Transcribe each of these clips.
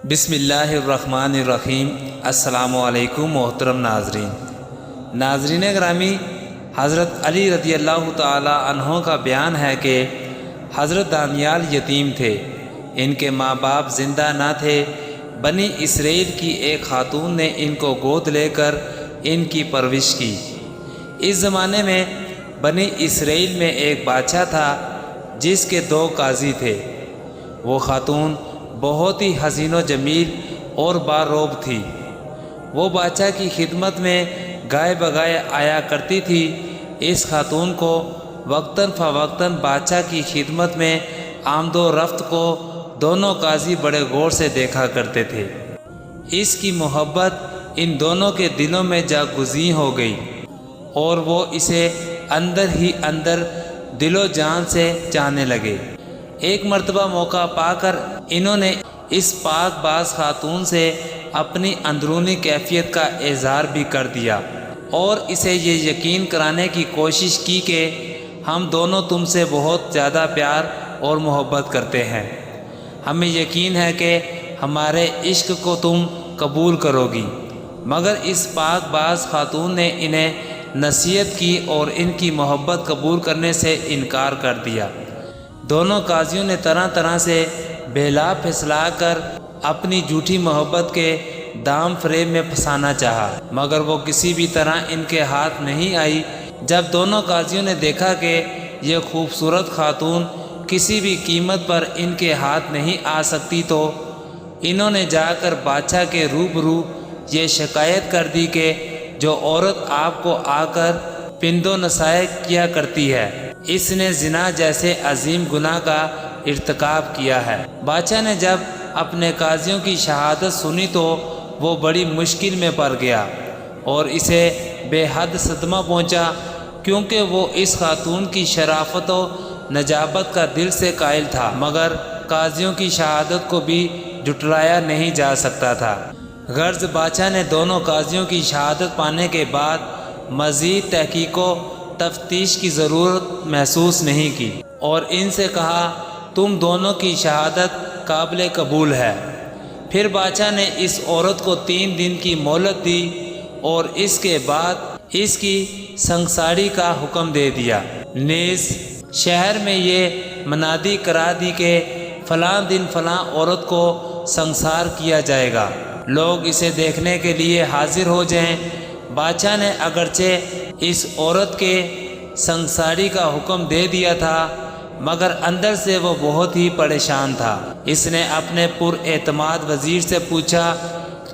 بسم اللہ الرحمن الرحیم۔ السلام علیکم محترم ناظرین گرامی، حضرت علی رضی اللہ تعالی عنہ کا بیان ہے کہ حضرت دانیال یتیم تھے، ان کے ماں باپ زندہ نہ تھے۔ بنی اسرائیل کی ایک خاتون نے ان کو گود لے کر ان کی پرورش کی۔ اس زمانے میں بنی اسرائیل میں ایک بادشاہ تھا جس کے 2 قاضی تھے۔ وہ خاتون بہت ہی حسین و جمیل اور باروب تھی۔ وہ بادشاہ کی خدمت میں گائے بگائے آیا کرتی تھی۔ اس خاتون کو وقتاً فوقتاً بادشاہ کی خدمت میں آمد و رفت کو دونوں قاضی بڑے غور سے دیکھا کرتے تھے۔ اس کی محبت ان دونوں کے دلوں میں جاگزیں ہو گئی اور وہ اسے اندر ہی اندر دل و جان سے چاہنے لگے۔ ایک مرتبہ موقع پا کر انہوں نے اس پاک باز خاتون سے اپنی اندرونی کیفیت کا اظہار بھی کر دیا اور اسے یہ یقین کرانے کی کوشش کی کہ ہم دونوں تم سے بہت زیادہ پیار اور محبت کرتے ہیں۔ ہمیں یقین ہے کہ ہمارے عشق کو تم قبول کرو گی۔ مگر اس پاک باز خاتون نے انہیں نصیحت کی اور ان کی محبت قبول کرنے سے انکار کر دیا۔ دونوں قاضیوں نے طرح طرح سے بہلا پھسلا کر اپنی جھوٹی محبت کے دام فریب میں پھنسانا چاہا، مگر وہ کسی بھی طرح ان کے ہاتھ نہیں آئی۔ جب دونوں قاضیوں نے دیکھا کہ یہ خوبصورت خاتون کسی بھی قیمت پر ان کے ہاتھ نہیں آ سکتی تو انہوں نے جا کر بادشاہ کے روبرو یہ شکایت کر دی کہ جو عورت آپ کو آ کر پند و نصائح کیا کرتی ہے، اس نے زنا جیسے عظیم گناہ کا ارتکاب کیا ہے۔ بادشاہ نے جب اپنے قاضیوں کی شہادت سنی تو وہ بڑی مشکل میں پڑ گیا اور اسے بے حد صدمہ پہنچا، کیونکہ وہ اس خاتون کی شرافت و نجابت کا دل سے قائل تھا، مگر قاضیوں کی شہادت کو بھی جھٹلایا نہیں جا سکتا تھا۔ غرض بادشاہ نے دونوں قاضیوں کی شہادت پانے کے بعد مزید تحقیق و تفتیش کی ضرورت محسوس نہیں کی اور ان سے کہا تم دونوں کی شہادت قابل قبول ہے۔ پھر بادشاہ نے اس عورت کو 3 دن کی مہلت دی اور اس کے بعد اس کی سنگساری کا حکم دے دیا۔ نیز شہر میں یہ منادی کرا دی کہ فلاں دن فلاں عورت کو سنگسار کیا جائے گا، لوگ اسے دیکھنے کے لیے حاضر ہو جائیں۔ بادشاہ نے اگرچہ اس عورت کے سنگساری کا حکم دے دیا تھا، مگر اندر سے وہ بہت ہی پریشان تھا۔ اس نے اپنے پر اعتماد وزیر سے پوچھا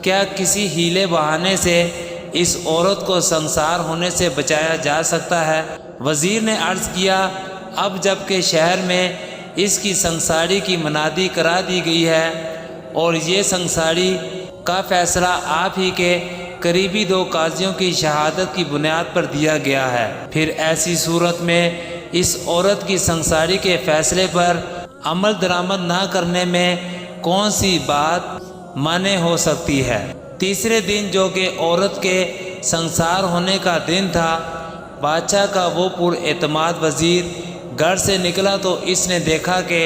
کیا کسی ہیلے بہانے سے اس عورت کو سنگسار ہونے سے بچایا جا سکتا ہے؟ وزیر نے عرض کیا اب جب کہ شہر میں اس کی سنگساری کی منادی کرا دی گئی ہے اور یہ سنگساری کا فیصلہ آپ ہی کے قریبی 2 قاضیوں کی شہادت کی بنیاد پر دیا گیا ہے، پھر ایسی صورت میں اس عورت کی سنگساری کے فیصلے پر عمل درآمد نہ کرنے میں کون سی بات مانع ہو سکتی ہے؟ تیسرے دن جو کہ عورت کے سنگسار ہونے کا دن تھا، بادشاہ کا وہ پر اعتماد وزیر گھر سے نکلا تو اس نے دیکھا کہ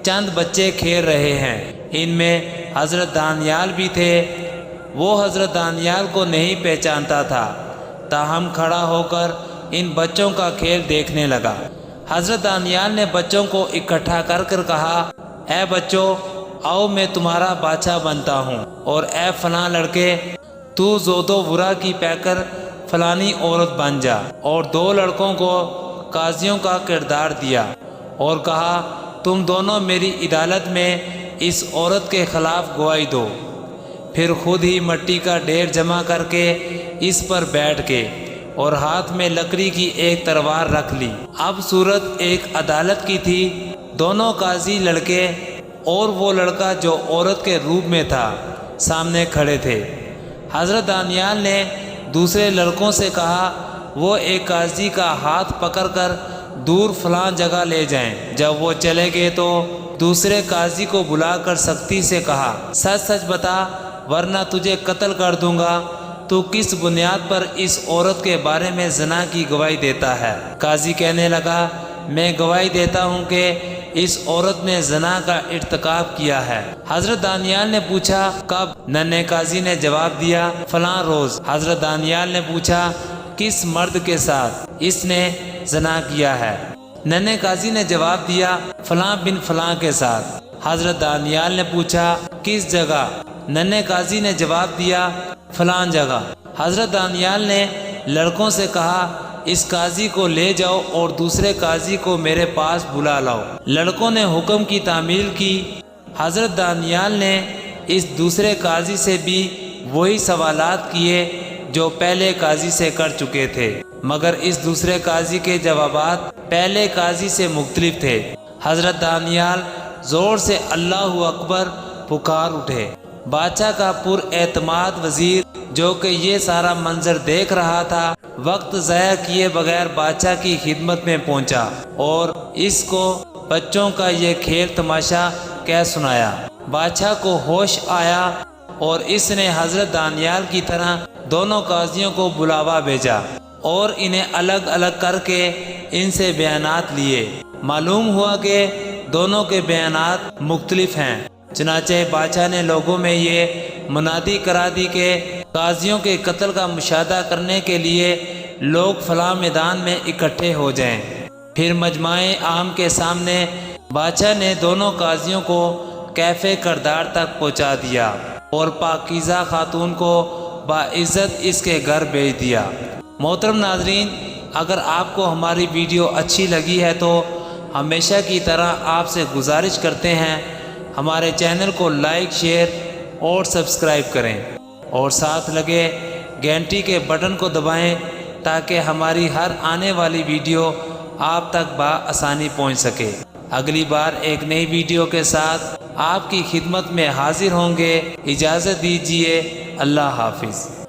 چند بچے کھیل رہے ہیں، ان میں حضرت دانیال بھی تھے۔ وہ حضرت دانیال کو نہیں پہچانتا تھا، تاہم کھڑا ہو کر ان بچوں کا کھیل دیکھنے لگا۔ حضرت دانیال نے بچوں کو اکٹھا کر کر کہا اے بچوں، آؤ میں تمہارا بادشاہ بنتا ہوں، اور اے فلاں لڑکے، تو زود و برا کی پیکر فلانی عورت بن جا۔ اور 2 لڑکوں کو قاضیوں کا کردار دیا اور کہا تم دونوں میری عدالت میں اس عورت کے خلاف گواہی دو۔ پھر خود ہی مٹی کا ڈھیر جمع کر کے اس پر بیٹھ کے اور ہاتھ میں لکڑی کی ایک تلوار رکھ لی۔ اب صورت ایک عدالت کی تھی، دونوں قاضی لڑکے اور وہ لڑکا جو عورت کے روپ میں تھا سامنے کھڑے تھے۔ حضرت دانیال نے دوسرے لڑکوں سے کہا وہ ایک قاضی کا ہاتھ پکڑ کر دور فلاں جگہ لے جائیں۔ جب وہ چلے گئے تو دوسرے قاضی کو بلا کر سختی سے کہا سچ سچ بتا ورنہ تجھے قتل کر دوں گا، تو کس بنیاد پر اس عورت کے بارے میں زنا کی گواہی دیتا ہے؟ قاضی کہنے لگا میں گواہی دیتا ہوں کہ اس عورت نے زنا کا ارتکاب کیا ہے۔ حضرت دانیال نے پوچھا کب؟ ننھے قاضی نے جواب دیا فلاں روز۔ حضرت دانیال نے پوچھا کس مرد کے ساتھ اس نے زنا کیا ہے؟ ننھے قاضی نے جواب دیا فلاں بن فلاں کے ساتھ۔ حضرت دانیال نے پوچھا کس جگہ؟ ننھے قاضی نے جواب دیا فلاں جگہ۔ حضرت دانیال نے لڑکوں سے کہا اس قاضی کو لے جاؤ اور دوسرے قاضی کو میرے پاس بلا لاؤ۔ لڑکوں نے حکم کی تعمیل کی۔ حضرت دانیال نے اس دوسرے قاضی سے بھی وہی سوالات کیے جو پہلے قاضی سے کر چکے تھے، مگر اس دوسرے قاضی کے جوابات پہلے قاضی سے مختلف تھے۔ حضرت دانیال زور سے اللہ اکبر پکار اٹھے۔ بادشاہ کا پر اعتماد وزیر جو کہ یہ سارا منظر دیکھ رہا تھا، وقت ضائع کیے بغیر بادشاہ کی خدمت میں پہنچا اور اس کو بچوں کا یہ کھیل تماشا کہہ سنایا۔ بادشاہ کو ہوش آیا اور اس نے حضرت دانیال کی طرح دونوں قاضیوں کو بلاوا بھیجا اور انہیں الگ الگ کر کے ان سے بیانات لیے۔ معلوم ہوا کہ دونوں کے بیانات مختلف ہیں۔ چنانچہ بادشاہ نے لوگوں میں یہ منادی کرا دی کہ قاضیوں کے قتل کا مشاہدہ کرنے کے لیے لوگ فلاں میدان میں اکٹھے ہو جائیں۔ پھر مجمع عام کے سامنے بادشاہ نے دونوں قاضیوں کو کیفے کردار تک پہنچا دیا اور پاکیزہ خاتون کو باعزت اس کے گھر بھیج دیا۔ محترم ناظرین، اگر آپ کو ہماری ویڈیو اچھی لگی ہے تو ہمیشہ کی طرح آپ سے گزارش کرتے ہیں ہمارے چینل کو لائک، شیئر اور سبسکرائب کریں اور ساتھ لگے گھنٹی کے بٹن کو دبائیں تاکہ ہماری ہر آنے والی ویڈیو آپ تک بآسانی پہنچ سکے۔ اگلی بار ایک نئی ویڈیو کے ساتھ آپ کی خدمت میں حاضر ہوں گے۔ اجازت دیجیے، اللہ حافظ۔